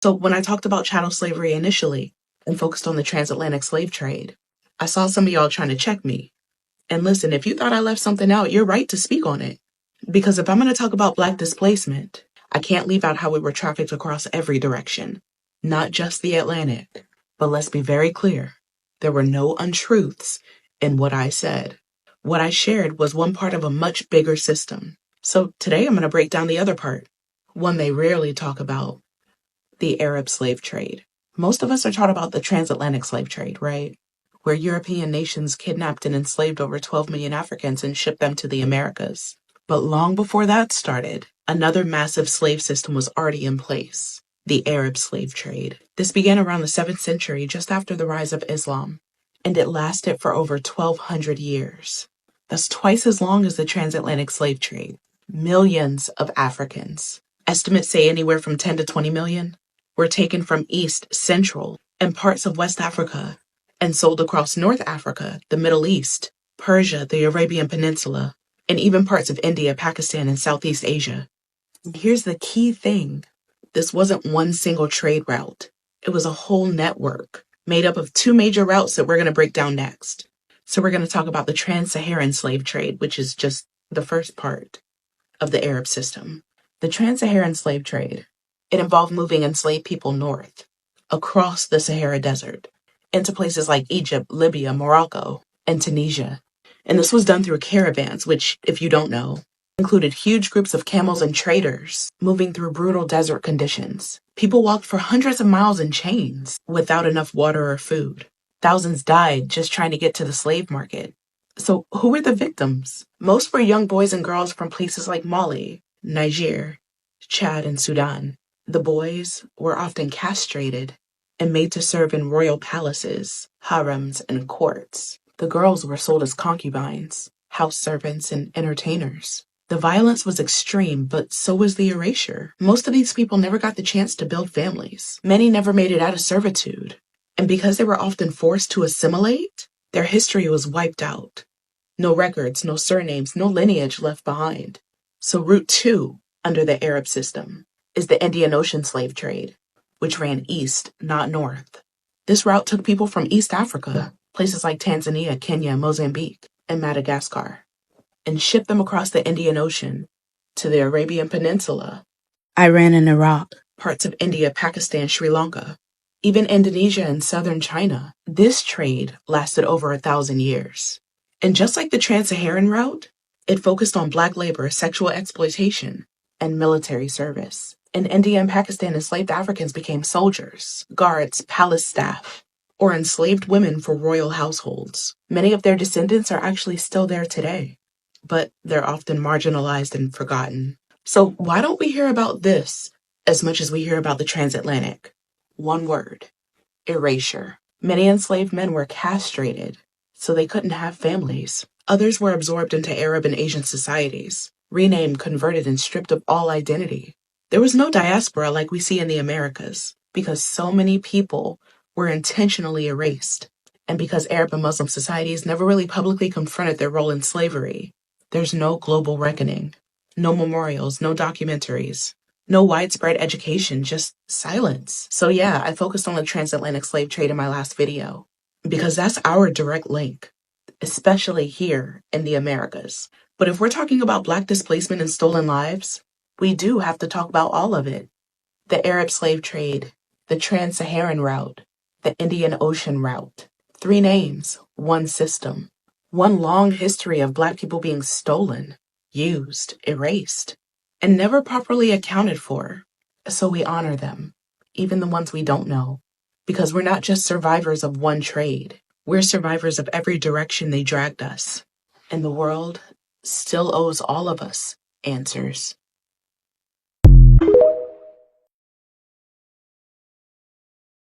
So when I talked about chattel slavery initially and focused on the transatlantic slave trade, I saw some of y'all trying to check me. And listen, if you thought I left something out, you're right to speak on it. Because if I'm going to talk about Black displacement, I can't leave out how we were trafficked across every direction, not just the Atlantic. But let's be very clear. There were no untruths in what I said. What I shared was one part of a much bigger system. So today I'm going to break down the other part, one they rarely talk about, the Arab slave trade. Most of us are taught about the transatlantic slave trade, right? Where European nations kidnapped and enslaved over 12 million Africans and shipped them to the Americas. But long before that started, another massive slave system was already in place, the Arab slave trade. This began around the 7th century, just after the rise of Islam, and it lasted for over 1,200 years. That's twice as long as the transatlantic slave trade. Millions of Africans, estimates say anywhere from 10 to 20 million, were taken from East, Central, and parts of West Africa and sold across North Africa, the Middle East, Persia, the Arabian Peninsula, and even parts of India, Pakistan, and Southeast Asia. Here's the key thing. This wasn't one single trade route. It was a whole network made up of two major routes that we're going to break down next. So we're going to talk about the trans-Saharan slave trade, which is just the first part of the Arab system. The trans-Saharan slave trade, it involved moving enslaved people north, across the Sahara Desert, into places like Egypt, Libya, Morocco, and Tunisia. And this was done through caravans, which, if you don't know, included huge groups of camels and traders moving through brutal desert conditions. People walked for hundreds of miles in chains without enough water or food. Thousands died just trying to get to the slave market. So who were the victims? Most were young boys and girls from places like Mali, Niger, Chad, and Sudan. The boys were often castrated and made to serve in royal palaces, harems, and courts. The girls were sold as concubines, house servants, and entertainers. The violence was extreme, but so was the erasure. Most of these people never got the chance to build families. Many never made it out of servitude. And because they were often forced to assimilate, their history was wiped out. No records, no surnames, no lineage left behind. So Route 2, under the Arab system, is the Indian Ocean slave trade, which ran east, not north. This route took people from East Africa, places like Tanzania, Kenya, Mozambique, and Madagascar, and shipped them across the Indian Ocean to the Arabian Peninsula, Iran and Iraq, parts of India, Pakistan, Sri Lanka, even Indonesia and southern China. This trade lasted over 1,000 years. And just like the Trans-Saharan route, it focused on Black labor, sexual exploitation, and military service. In India and Pakistan, enslaved Africans became soldiers, guards, palace staff, or enslaved women for royal households. Many of their descendants are actually still there today, but they're often marginalized and forgotten. So why don't we hear about this as much as we hear about the transatlantic? One word: erasure. Many enslaved men were castrated, so they couldn't have families. Others were absorbed into Arab and Asian societies, renamed, converted, and stripped of all identity. There was no diaspora like we see in the Americas, because so many people were intentionally erased. And because Arab and Muslim societies never really publicly confronted their role in slavery, there's no global reckoning, no memorials, no documentaries, no widespread education, just silence. So yeah, I focused on the transatlantic slave trade in my last video, because that's our direct link, especially here in the Americas. But if we're talking about Black displacement and stolen lives, we do have to talk about all of it. The Arab slave trade, the Trans-Saharan route, the Indian Ocean route. 3 names, 1 system, one long history of Black people being stolen, used, erased, and never properly accounted for. So we honor them, even the ones we don't know, because we're not just survivors of one trade. We're survivors of every direction they dragged us. And the world still owes all of us answers.